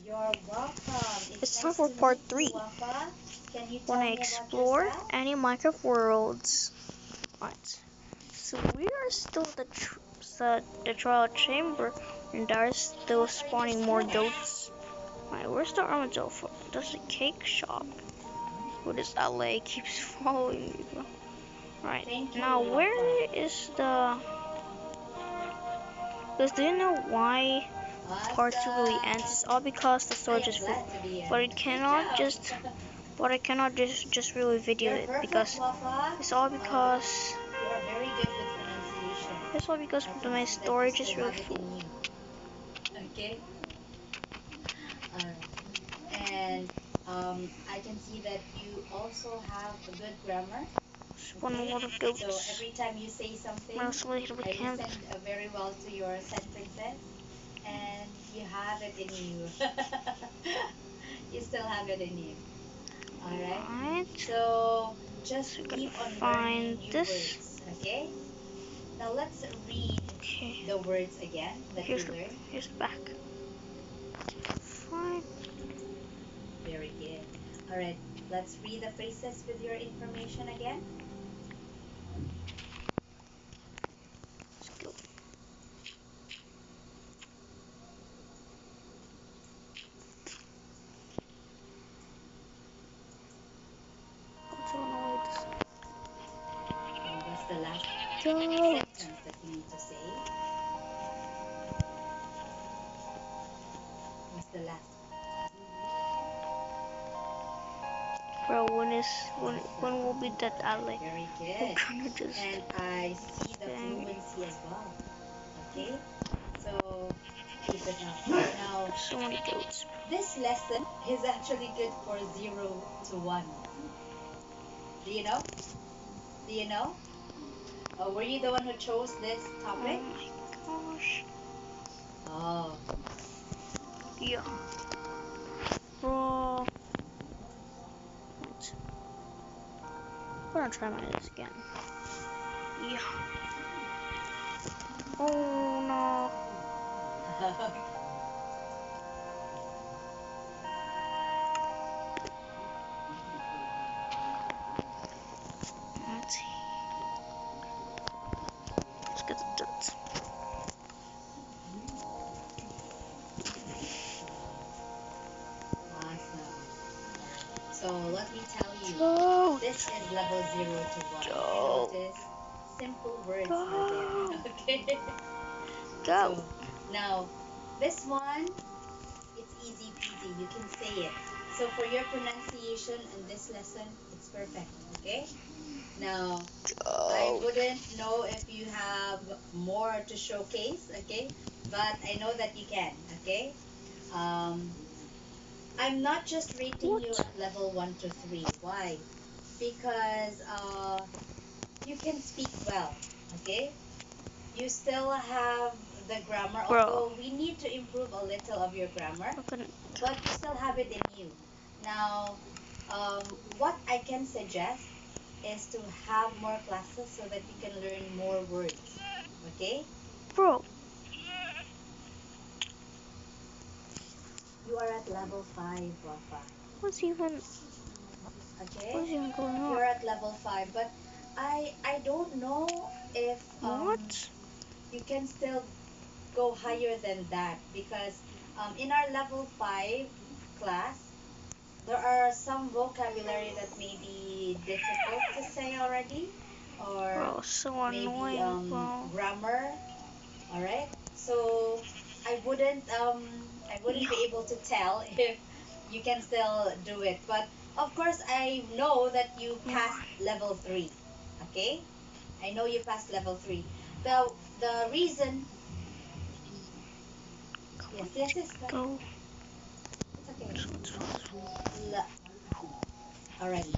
You're welcome. It's It's time nice for to part meet 3. you, Wafa. Can you tell Wanna me about explore yourself? any Minecraft worlds? Right. So we are still at the trial chamber, and there are still spawning more goats. Right, where's the armadillo from? There's a cake shop. Who this LA keeps following me, bro? Right. Thank you, Now where Wafa. is the? Because do you know why part 2 really ends? It's all because the I storage am is full. glad to be here. But I Good cannot job. just really video You're it perfect, because Wafa. it's all because You are very good with pronunciation. it's all because I my can see that you storage is still really have it full. in you. Okay? Alright. And I can see that you also have a good grammar. Spawn a lot of So goats. every time you say something, Now so later we I camp. listened very well to your sentences, and you have it in you. You still have it in you. All right. Right. So just So we keep gotta on find learning new this. words. Okay. Now let's read Okay. the words again that you learned. Here's the back. Fine. Very good. All right. Let's read the phrases with your information again. Let's go. What's the last Go. sentence that you need to say? What's the last? Bro, when will be that alley? Very We're good. gonna just And I see the dang. fluency as well. Okay? So keep it up. Now, So many goats. this lesson is actually good for 0 to 1. Do you know? Do you know? Were you the one who chose this Oh topic? my gosh. Oh, Yeah. Bro. I'm gonna try my this again. Yeah. Oh no. Let's see. Let's get the dirt. awesome. So let me tell you, Goat. this is level 0 to 1. If you Go. notice, simple words Go. are there. Okay? Go. So now, this one, it's easy peasy. You can say it. So for your pronunciation in this lesson, it's perfect. Okay? Now, I Go. wouldn't know if you have more to showcase. Okay? But I know that you can. Okay? Um, I'm not just rating you What? at level 1 to 3. Why? Because you can speak well. Okay? You still have the grammar, Bro. although we need to improve a little of your grammar, but you still have it in you. Now, what I can suggest is to have more classes so that you can learn more words. Okay? Bro. You are at level 5, Wafa. What's even Okay? going on? You're at level 5, but I don't know if What? you can still go higher than that because in our level 5 class, there are some vocabulary that may be difficult to say already, or Bro, so maybe annoying, bro. grammar. All right, so I wouldn't be Yeah. able to tell if you can still do it, but of course I know that you passed level 3. Okay, I know you passed level 3. The reason, yes, Go. it's okay. Le- all right. In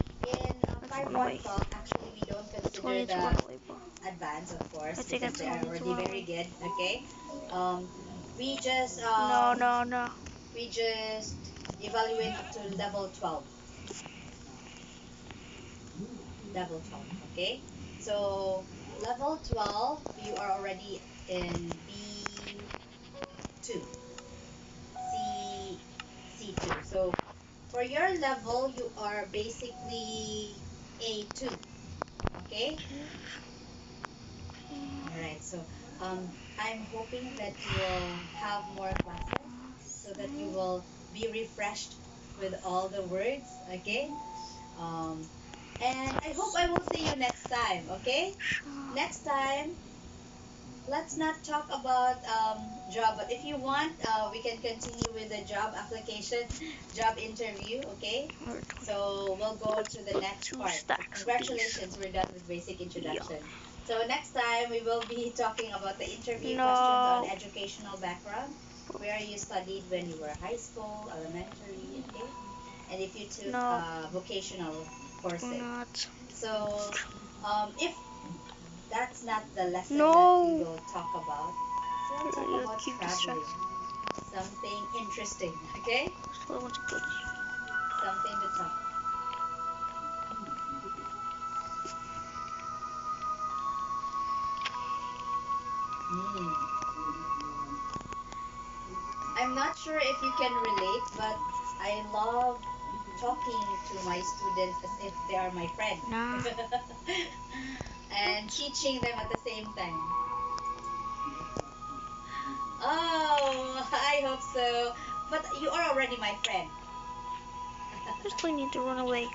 Let's run 5-1 away. talk, actually, we don't Let's consider to run the away, bro. advance, of course, I think because it's they are only to already run very away. good. Okay. Um, we just No. we just evaluate up to level 12. Level 12. Okay. So level 12, you are already in B2. C So for your level, you are basically A2. Okay? Alright, so I'm hoping that you will have more classes so that you will be refreshed with all the words, okay? Um, and I hope I will see you next time, okay? Next time, let's not talk about job, but if you want, we can continue with the job application, job interview, okay? So we'll go Let's to the put next two part. stacks of these. Congratulations, we're done with basic Yeah. introduction. So next time we will be talking about the interview questions on No. educational background, where you studied when you were high school, elementary, okay? And if you took No. vocational We're courses. not. So if that's not the lesson that we No. will talk about, so we'll talk You about keep traveling. distracting. Something interesting, okay? So I want to go. Something to talk. Mm. I'm not sure if you can relate, but I love talking to my students as if they are my friend. Nah. And teaching them at the same time. Oh, I hope so. But you are already my friend. Just I need to run away.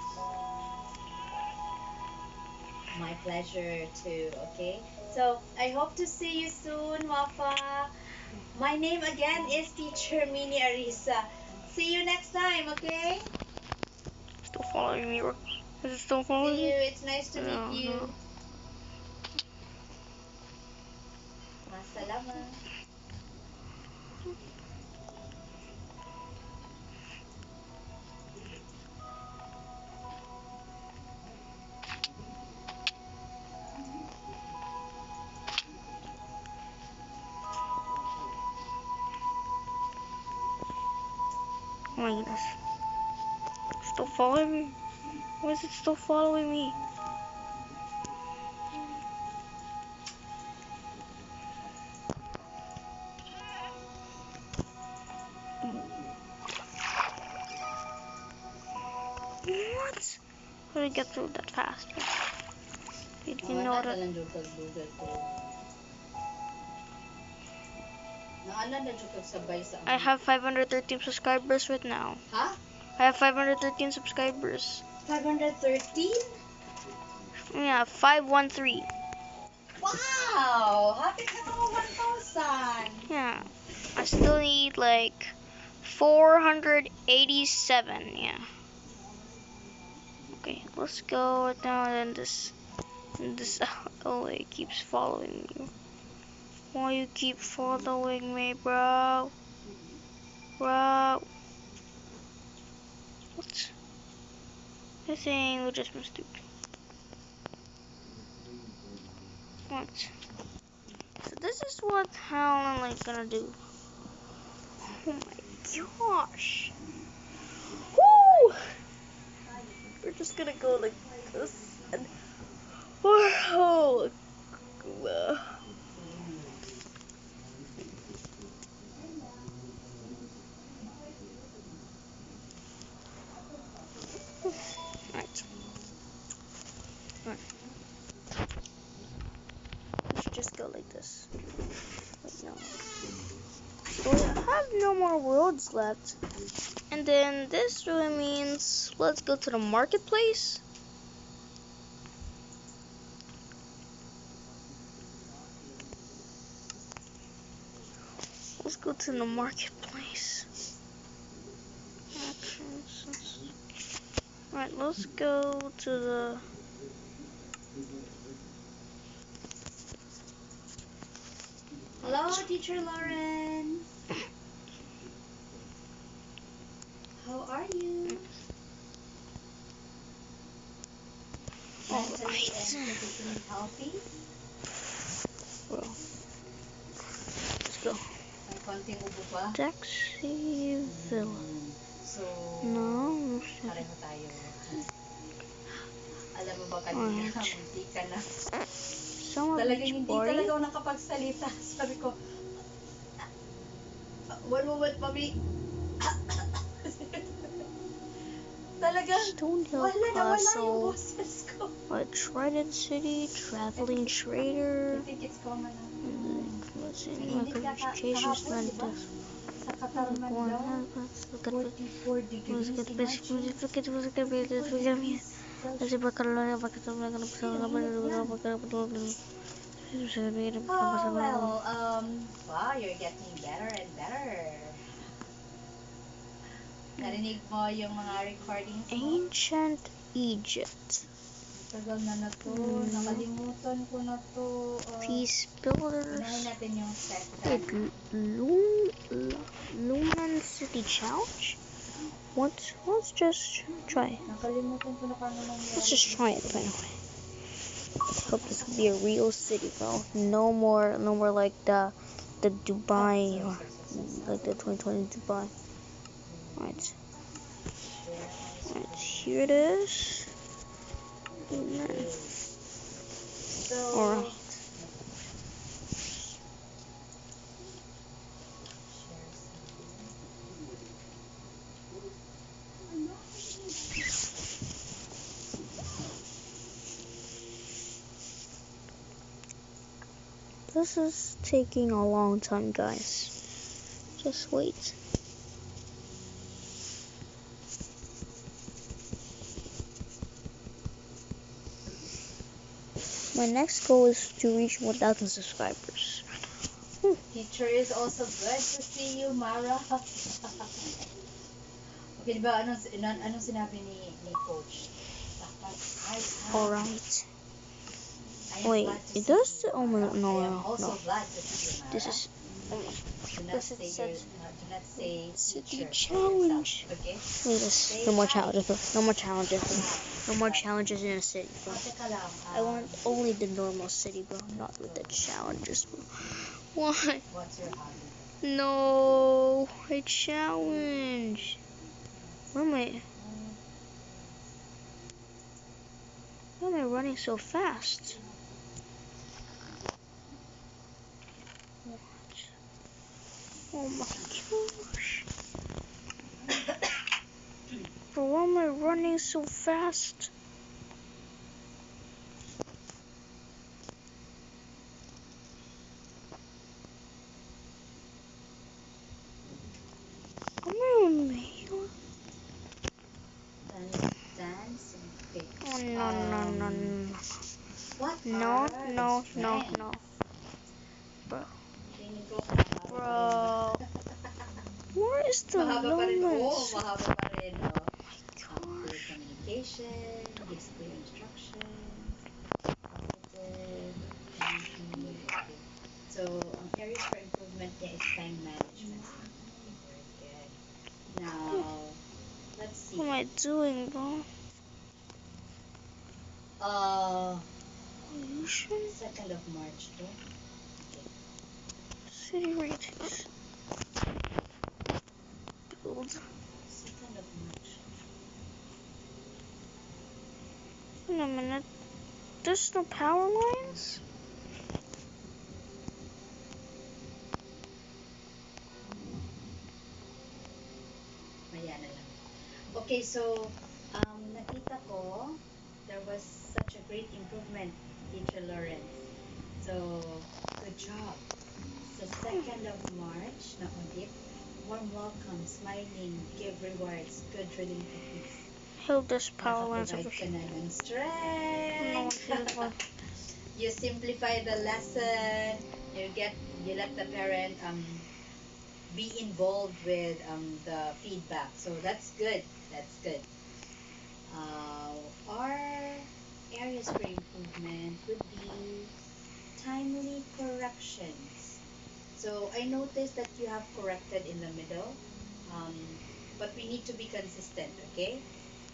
My pleasure too, okay? So I hope to see you soon, Wafa. My name again is Teacher Mini Arisa. See you next time, okay? Still following me. Is it still following See you. me? It's nice to No, meet you. no. Masalama. Oh my goodness. Still following me? Why is it still following me? What? How did I get through that fast? Did you know that? I have 513 subscribers right now. Huh? I have 513 subscribers. 513? Yeah, 513. Wow! Happy ka naman 1,000! Yeah. I still need like 487. Yeah. Okay, let's go now. Then this oh, it keeps following you. Why you keep following me, bro? Bro. What? I think we just missed it. What? So this is how I'm like gonna do. Oh my gosh. Woo! We're just gonna go like this and wow. Right. Right. We should just go like this. Wait, no. So we have no more worlds left. And then this really means let's go to the marketplace. Let's go to the marketplace. Alright, let's go to the... Hello, Teacher Lauren. How are you? Mentally and physically healthy? Well, let's go. May konting ubo pa? Taxi Villa. So, No. pareho tayo. Alam mo ba kanina, munti ka na. Summer Talagang Beach hindi Party. talaga ako nakapagsalita. Sabi ko, one moment, mami. Talagang, Stonehill wala na wala yung Castle, boses ko. Trident City, Traveling Trader, I think it's common na. what's in Mainit ka Communications kahapon, di ba? Mantis. Sa Katarman daw, 44 degrees. Oh, well, wow, you're getting better and better. Narinig mo yung mga recordings mo? Ancient Egypt. Tagal na to. Nakalimutan ko na to. Peace Unahin Builders. natin yung sector. Lumen City Challenge? Let's just try it. Nakalimutan ko na paano nangyari. Let's just try it anyway. Hope this will be a real city, bro. No more like the Dubai or like the 2020 Dubai. Right, here it is. So, Alright. This is taking a long time, guys. Just wait. My next goal is to reach 1,000 subscribers. teacher is also good to see you, Mara. Okay, diba? Anong sinabi ni Coach? Dapat Alright. I am Wait, glad to it see does. you, Oh Mara. no, I am also no. glad to see you, Mara. This is. Do not This say is your, such do not say city teacher for challenge. yourself, okay? Wait, no more challenges. No more challenges. No more challenges in a city, bro. Teka lang. I want only the normal city, bro. Not with the challenges, bro. Why? What's your hobby? No, a challenge. Why am I running so fast? What? Oh my gosh. Bro, why am I running so fast? Am I on me? Dance and pick. Oh no. What No, are no, the no, strengths? no. Bro, Linggo bro. Where is the mahaba pa rin. Oh, lumens? mahaba pa rin. Oh. Clear Gosh. communication, gives clear instructions, positive, energy. Okay. So, ang areas for improvement niya is time management. Okay, very good. Now, let's see. What am I doing, bro? Pollution? 2nd of March, to. Okay. City ratings. Build. 2nd of March. Wait a minute. There's no power lines? Maya na lang. Okay, so, nakita ko, there was such a great improvement, Teacher Lawrence. So, good job. Sa 2nd of March, na audit, warm welcome, smiling, give rewards, good reading techniques. Hope there's power lines over Nakaprovide ka here. na ng No, strength. You simplify the lesson. You let the parent be involved with the feedback. So that's good. That's good. Our areas for improvement would be timely corrections. So I noticed that you have corrected in the middle, but we need to be consistent, okay?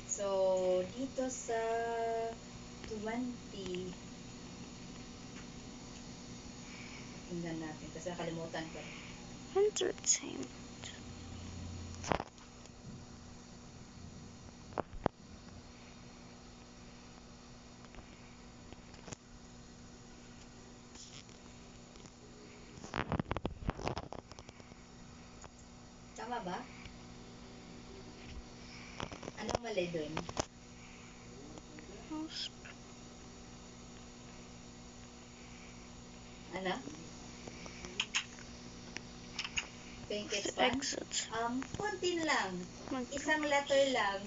So dito sa 20, tingnan natin kasi nakalimutan ko. Entertainment. Tama ba? Anong mali dun? Ano? Pink is fun? Exit. Kontin lang. My Isang letter lang.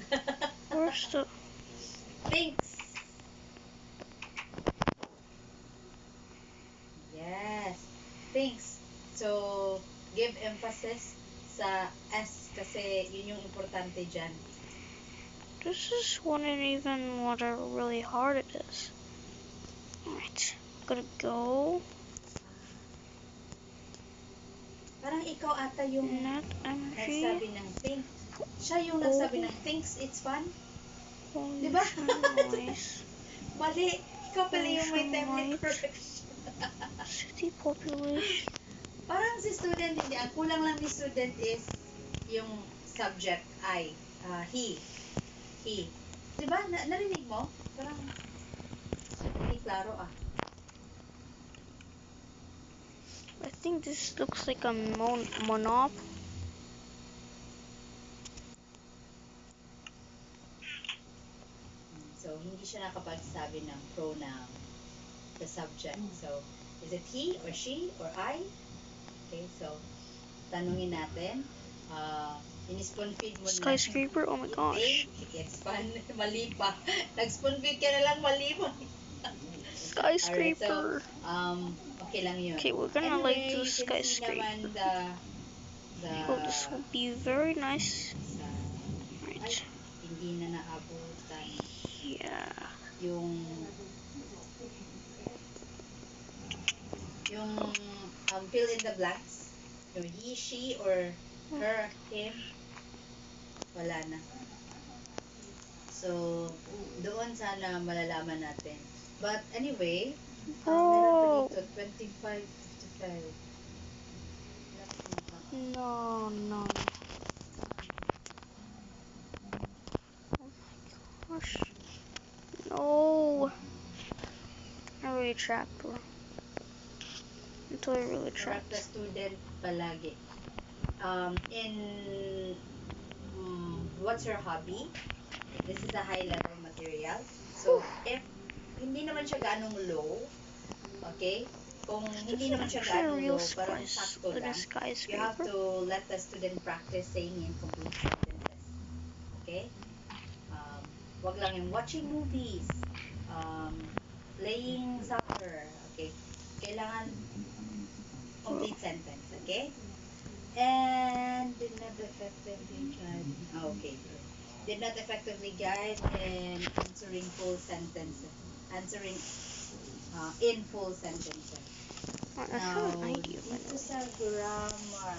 Where's the... Pinks. Yes. Pinks. So, give emphasis sa S kasi yun yung importante dyan. This is one and even what a really hard it is. Alright. Gotta go. Parang ikaw ata yung Net energy. nagsabi ng pink. Siya yung nagsabi ng pinks, it's fun. Pollution Diba? noise. Mali. Ikaw pala yung may Pollution template light. correction. City population. Parang si student, hindi. Ang kulang lang ni student is yung subject, I. He. He. Diba? Narinig mo? Parang hindi klaro ah. I think this looks like a monop. So, hindi siya nakapagsabi ng pronoun, the subject. So, is it he or she or I? Okay, so, tanungin natin. In-spoon feed mo na. Skyscraper? Oh my gosh. It's fun. Mali pa. Nag-spoon feed ka na lang, mali mo. Skyscraper. Alright, so, okay lang yun. Okay, we're gonna Anyway, like do you can see skyscraper. naman Oh, this will be very nice. Ay, Right. hindi na naabutan Yeah. yung fill in the blanks. Yung he, she, or her, him. Wala na. So, doon sana malalaman natin. But anyway, meron pa dito, 25, 55. No, no. Oh my gosh. No. I really trapped her. Until I really Correct trapped. the student palagi. What's your hobby? This is a high level material. So, if hindi naman siya ganong low, okay? Kung hindi naman siya ganong low, parang sakto Like a lang, you have skyscraper. to let the student practice saying in complete sentences. Okay? Wag lang yung watching movies, playing soccer, okay? Kailangan complete sentence, okay? And did not effectively guide. Okay. Did not effectively guide in answering full sentences. Answering in full sentences. I Now, have an idea. dito sa grammar,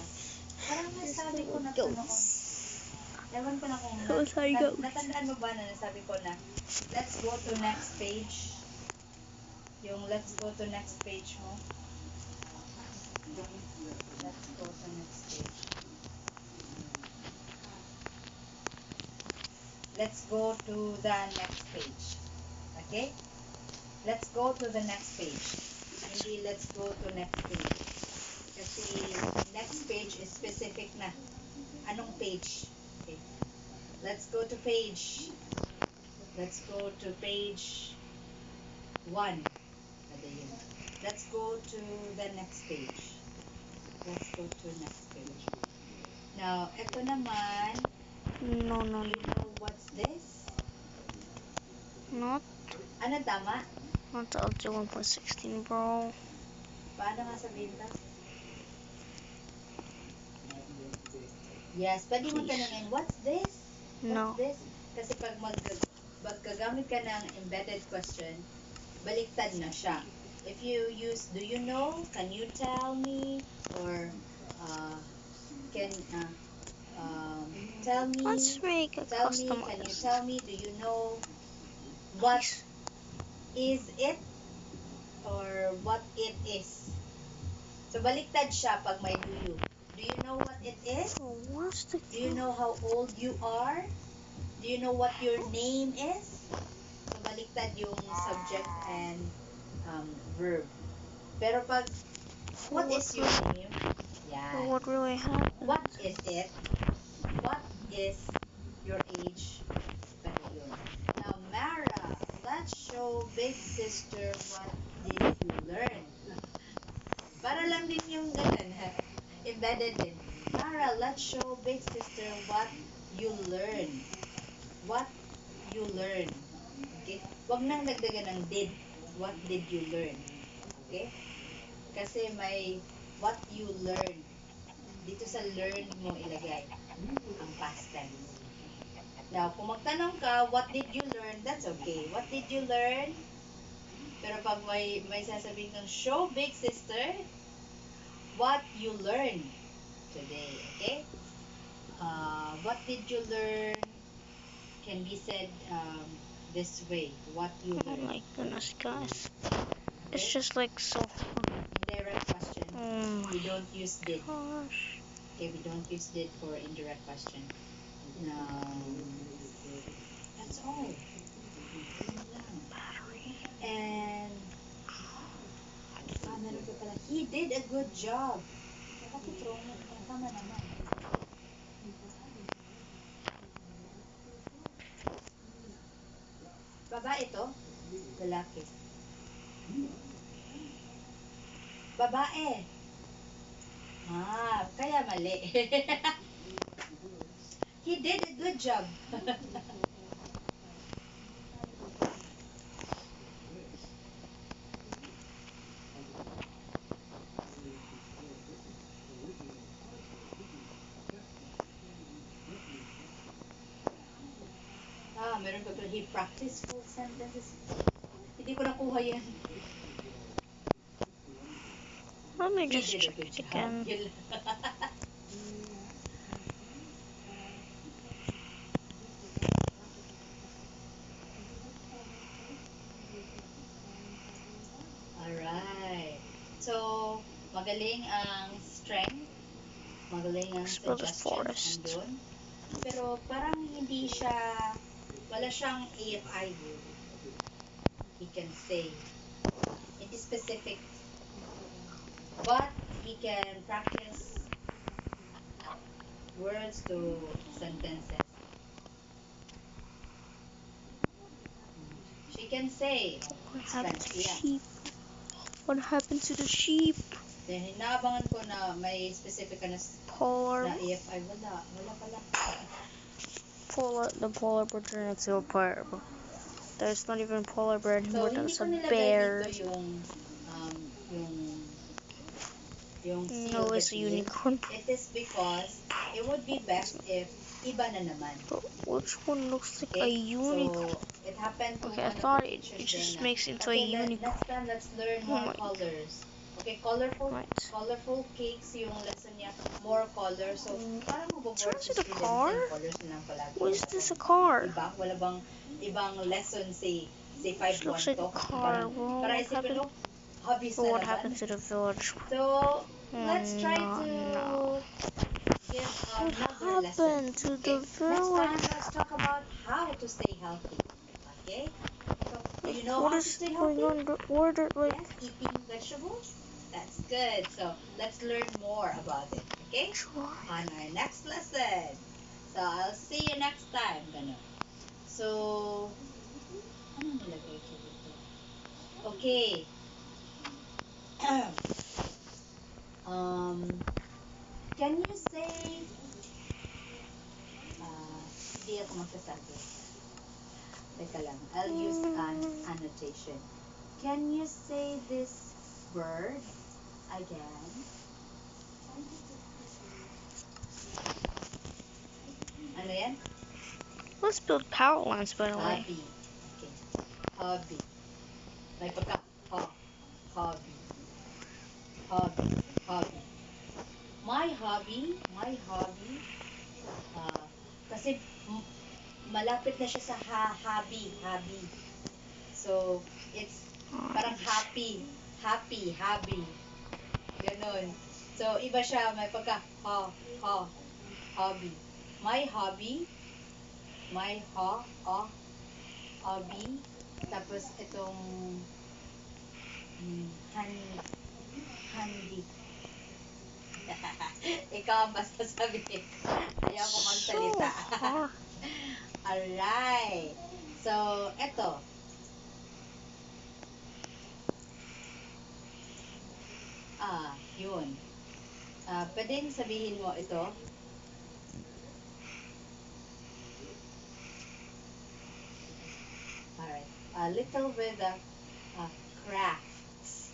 parang nasabi ko na ito noon. Ewan ko na kung natandaan mo ba na nasabi ko na let's go to next page. Yung let's go to next page mo. Let's go to next page. Let's go to the next page. Okay? Let's go to the next page. Hindi let's go to next page. Kasi next page is specific na. Anong page? Okay. Let's go to page. Let's go to page 1. Let's go to the next page. Let's go to next page. Now, ito naman, No. you know what's this? Not Ano tama? the Algebra 1.16, bro. Paano nga sabihin ta? Yes, pwede mo Please. tanungin, what's this? No. What's this? Kasi pag magkagamit ka ng embedded question, baliktad na siya. If you use, do you know? Can you tell me? Or, can, tell me? Let's make a Tell me, custom can you list. tell me? Do you know what is it? Or what it is? So, baliktad siya pag may do you. Do you know what it is? Oh, what's the Do you know how old you are? Do you know what your name is? So, baliktad yung subject and verb. Pero pag, what is your name? Yeah. What really happened? What is it? What is your age? Yun. Now, Mara, let's show big sister what did you learn. Para lang din yung ganun, embedded din. Mara, let's show big sister what you learn. What you learn. Okay? Huwag nang dagdagan ng did. What did you learn? Okay? Kasi may what you learn. Dito sa learn mo ilagay ang past tense. Now, kung magtanong ka, what did you learn? That's okay. What did you learn? Pero pag may sasabihin kang show big sister, what you learn today, okay? What did you learn can be said this way. What you Oh learn. my goodness, guys. It's just like so. Indirect question. Oh We my don't use did. gosh. Okay, we don't use did for indirect question. That's all. Yun lang. And meron ka pala. He did a good job. Bakit wrong? Tama naman. Babae ito? Lalaki. Babae. Kaya mali. He did a good job. Meron pa pala. He practiced full sentences. Hindi ko nakuha yan. Let me He just did a check good it job. again. Yun lang. Alright. So, magaling ang strength. Magaling ang Explore the suggestions. forest. Andun. Pero parang hindi siya, wala siyang AFI. He can say. Hindi specific. But he can practice words to sentences. She can say, What happened to the yeah. sheep? What happened to the sheep? Then, hinaabangan ko na may specific ka na Polar. AFI. Wala pala. The polar bear turned into a bear. There's not even polar bear So, anymore. hindi There's ko a nilagay bear. dito yung seal No, it's a the deal. unicorn. It is because it would be best if iba na naman. But which one looks like a Okay? unicorn? So, it happened to Okay, I one of thought the it teachers just then makes into a okay, unicorn. next time, let's learn Oh more my- colors. Okay, colorful Right. colorful cakes yung lesson niya. More colors. So, parang maboboard Turn sa to the students car? yung colors na lang palagi. Why is this a car? Diba? Wala bang ibang lesson say This 5-1 looks like to? a car. Well, Para what isipin happened? mo, hobbies Well, na what naman. happened to the village? So, let's try to No. give What another lesson. happened to Okay? the Next time, village? let's talk about how to stay healthy. Okay? So, do you know What how to is stay going healthy? on? Where did like? Yes, eating vegetables. That's good. So, let's learn more about it. Okay? On our next lesson. So, I'll see you next time. Ganun. So, ano nilagay ko dito? Okay. Can you say, hindi ako magsasabi. Teka lang, I'll use an annotation. Can you say this word again? Ano yan? Let's build power lines, by the way. Hobby. Okay. Hobby. May pagka, hobby. Hobby. Hobby. My hobby, kasi malapit na siya sa hobby. So, it's parang happy, hobby. Ganon. So, iba siya, may pagka, hobby. My hobby, hobby. Tapos, itong, handy. Ikaw ang basta sabihin. Ayaw ko magsalita. So hard. Alright. So, eto. Yun. Pwedeng sabihin mo ito. Alright. Little with the crafts.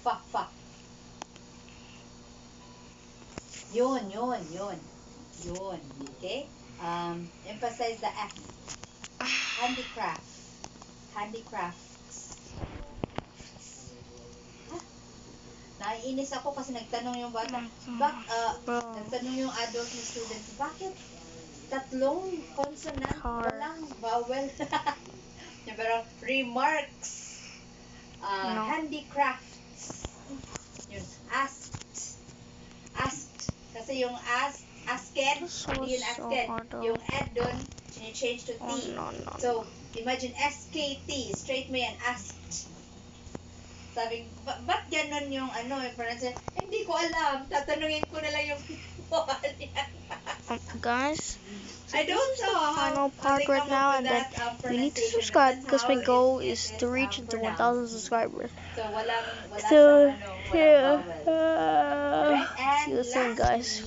Fuck, fuck. Yun. Yun. Okay? Emphasize the F. Handicraft. Handicrafts. Naiinis ako kasi nagtanong yung bata. Nagtanong yung adult na student, bakit tatlong consonant, walang vowel? Pero remarks. Handicrafts. Yun. Asked. Kasi yung asked, hindi yun asked. Yung ed dun, change to T. So, imagine SKT. Straight mo yan, asked. Sabi, ba't ganon yung pronunciation? Hindi ko alam. Tatanungin ko na lang yung guys, I don't know. Final part right now, and then you need to subscribe because my goal is to reach the 1,000 subscribers. So, wala So, siyang yeah. vowel. See you soon, guys.